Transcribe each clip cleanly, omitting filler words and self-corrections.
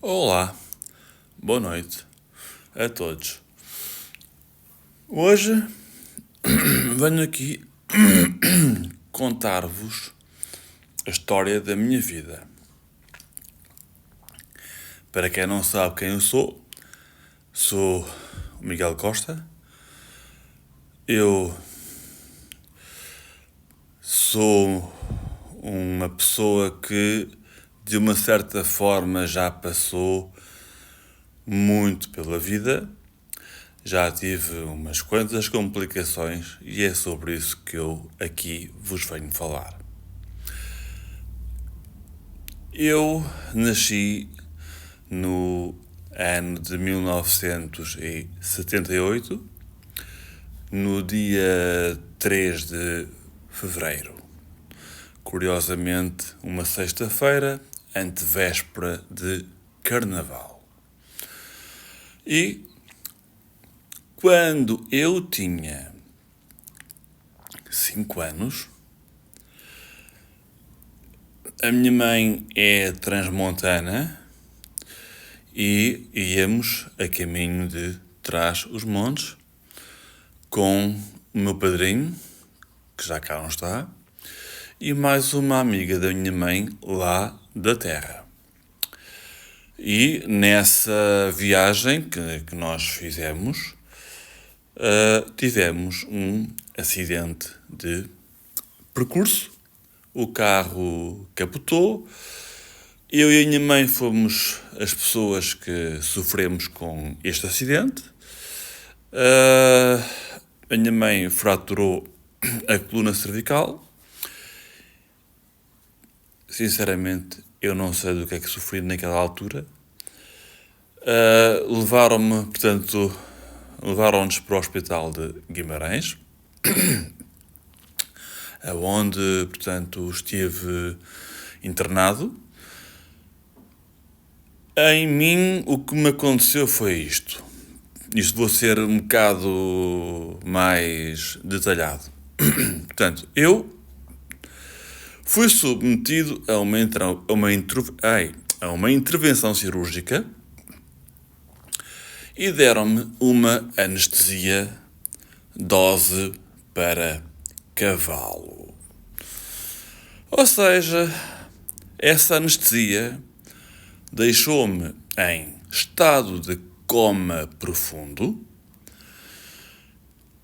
Olá, boa noite a todos. Hoje venho aqui contar-vos a história da minha vida. Para quem não sabe quem eu sou o Miguel Costa. Eu sou uma pessoa que, de uma certa forma, já passou muito pela vida. Já tive umas quantas complicações e é sobre isso que eu aqui vos venho falar. Eu nasci no ano de 1978, no dia 3 de fevereiro. Curiosamente, uma sexta-feira, antevéspera de Carnaval. E quando eu tinha 5 anos, a minha mãe é transmontana e íamos a caminho de Trás-os-Montes com o meu padrinho, que já cá não está, e mais uma amiga da minha mãe lá da terra. E nessa viagem que nós fizemos, tivemos um acidente de percurso. O carro capotou. Eu e a minha mãe fomos as pessoas que sofremos com este acidente. A minha mãe fraturou a coluna cervical. Sinceramente, eu não sei do que é que sofri naquela altura. Levaram-nos para o hospital de Guimarães, onde, portanto, estive internado. Em mim, o que me aconteceu foi isto. Isto vou ser um bocado mais detalhado. Portanto, eu fui submetido a uma intervenção cirúrgica e deram-me uma anestesia dose para cavalo. Ou seja, essa anestesia deixou-me em estado de coma profundo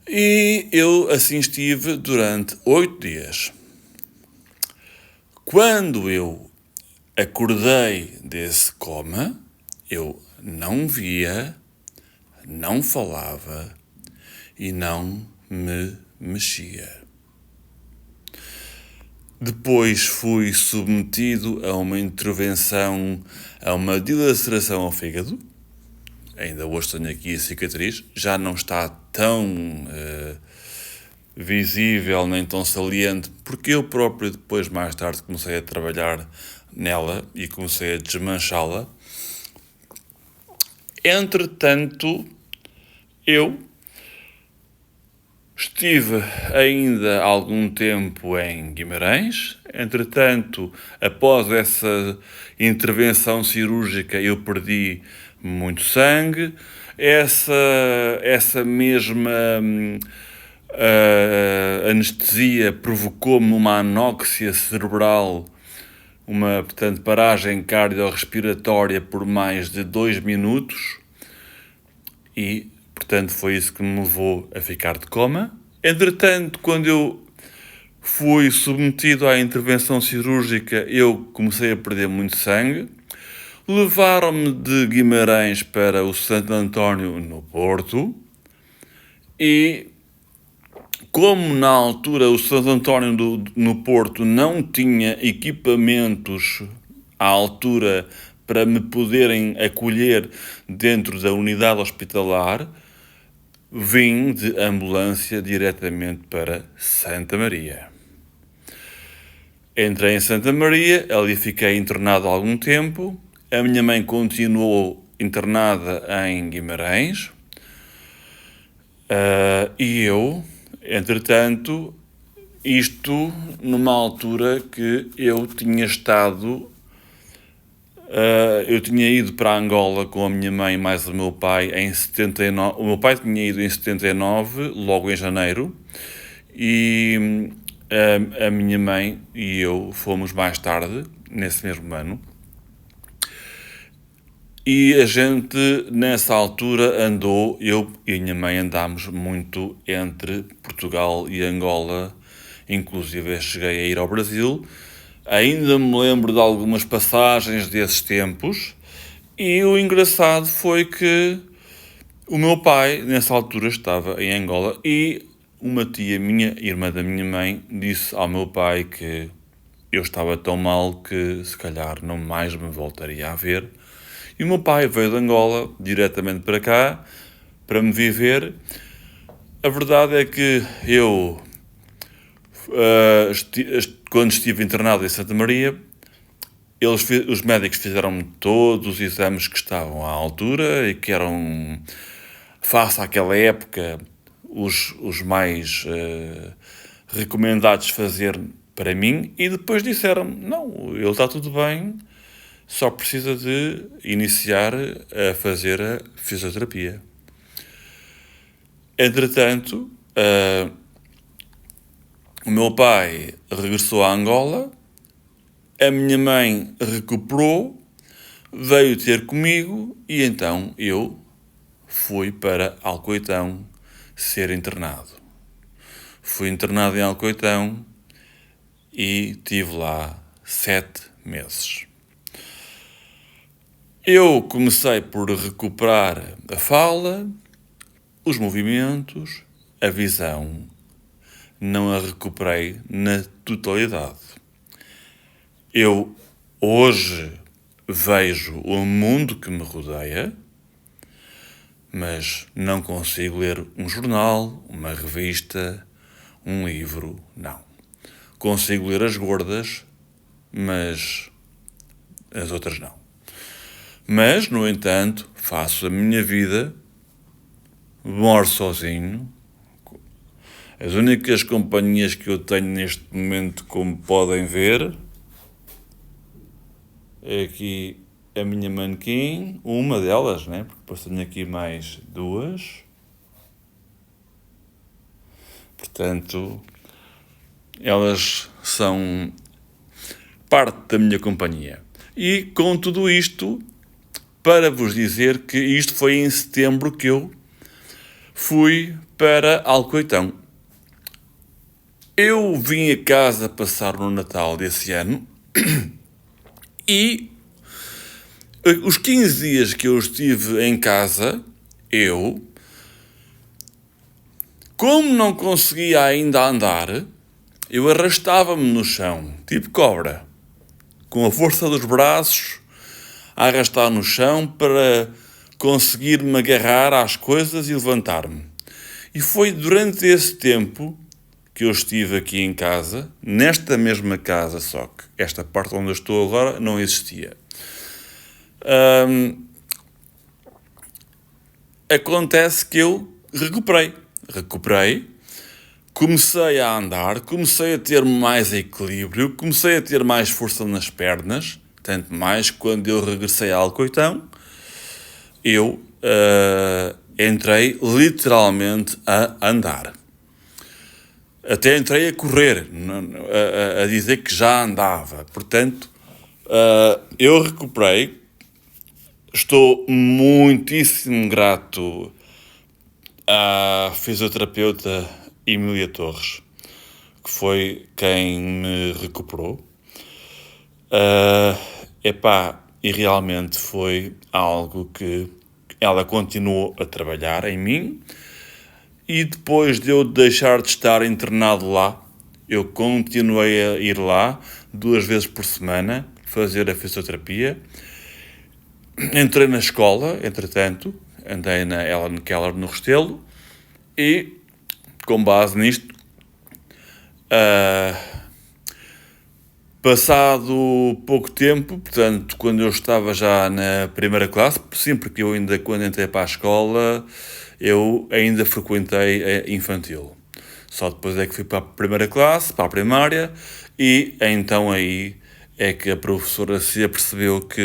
e eu assim estive durante 8 dias. Quando eu acordei desse coma, eu não via, não falava e não me mexia. Depois fui submetido a uma intervenção, a uma dilaceração ao fígado. Ainda hoje tenho aqui a cicatriz. Já não está tão visível nem tão saliente, porque eu próprio depois, mais tarde, comecei a trabalhar nela e comecei a desmanchá-la. Entretanto, eu estive ainda algum tempo em Guimarães. Entretanto, após essa intervenção cirúrgica, eu perdi muito sangue. Essa mesma anestesia provocou-me uma anóxia cerebral, portanto, paragem cardiorrespiratória por mais de 2 minutos e, portanto, foi isso que me levou a ficar de coma. Entretanto, quando eu fui submetido à intervenção cirúrgica, eu comecei a perder muito sangue. Levaram-me de Guimarães para o Santo António, no Porto, e como na altura o Santo António no Porto não tinha equipamentos à altura para me poderem acolher dentro da unidade hospitalar, vim de ambulância diretamente para Santa Maria. Entrei em Santa Maria, ali fiquei internado há algum tempo. A minha mãe continuou internada em Guimarães. E eu, entretanto, isto numa altura que eu tinha estado Eu tinha ido para Angola com a minha mãe mais o meu pai em 79. O meu pai tinha ido em 79, logo em janeiro, e a minha mãe e eu fomos mais tarde, nesse mesmo ano. E a gente, nessa altura, eu e a minha mãe andámos muito entre Portugal e Angola, inclusive cheguei a ir ao Brasil. Ainda me lembro de algumas passagens desses tempos, e o engraçado foi que o meu pai, nessa altura, estava em Angola, e uma tia minha, irmã da minha mãe, disse ao meu pai que eu estava tão mal que se calhar não mais me voltaria a ver. E o meu pai veio de Angola diretamente para cá, para me viver. A verdade é que eu, quando estive internado em Santa Maria, os médicos fizeram todos os exames que estavam à altura e que eram, face àquela época, os mais recomendados fazer para mim, e depois disseram-me, não, ele está tudo bem, só precisa de iniciar a fazer a fisioterapia. Entretanto, o meu pai regressou a Angola, a minha mãe recuperou, veio ter comigo, e então eu fui para Alcoitão ser internado. Fui internado em Alcoitão e tive lá 7 meses. Eu comecei por recuperar a fala, os movimentos, a visão. Não a recuperei na totalidade. Eu hoje vejo o mundo que me rodeia, mas não consigo ler um jornal, uma revista, um livro, não. Consigo ler as gordas, mas as outras não. Mas, no entanto, faço a minha vida, moro sozinho. As únicas companhias que eu tenho neste momento, como podem ver, é aqui a minha manequim, uma delas, né? Porque depois tenho aqui mais 2. Portanto, elas são parte da minha companhia. E com tudo isto, para vos dizer que isto foi em setembro que eu fui para Alcoitão. Eu vim a casa passar no Natal desse ano e os 15 dias que eu estive em casa, como não conseguia ainda andar, eu arrastava-me no chão, tipo cobra, com a força dos braços, a arrastar no chão para conseguir me agarrar às coisas e levantar-me. E foi durante esse tempo que eu estive aqui em casa, nesta mesma casa, só que esta parte onde eu estou agora não existia. Acontece que eu recuperei, comecei a andar, comecei a ter mais equilíbrio, comecei a ter mais força nas pernas, tanto mais quando eu regressei a Alcoitão, eu entrei literalmente a andar. Até entrei a correr, a dizer que já andava. Portanto, eu recuperei. Estou muitíssimo grato à fisioterapeuta Emília Torres, que foi quem me recuperou. E realmente foi algo que ela continuou a trabalhar em mim. E depois de eu deixar de estar internado lá, eu continuei a ir lá 2 vezes por semana, fazer a fisioterapia. Entrei na escola, entretanto, andei na Ellen Keller no Restelo, e, com base nisto, passado pouco tempo, portanto, quando eu estava já na primeira classe, sim, porque eu ainda, quando entrei para a escola, eu ainda frequentei a infantil. Só depois é que fui para a primeira classe, para a primária, e então aí é que a professora se apercebeu que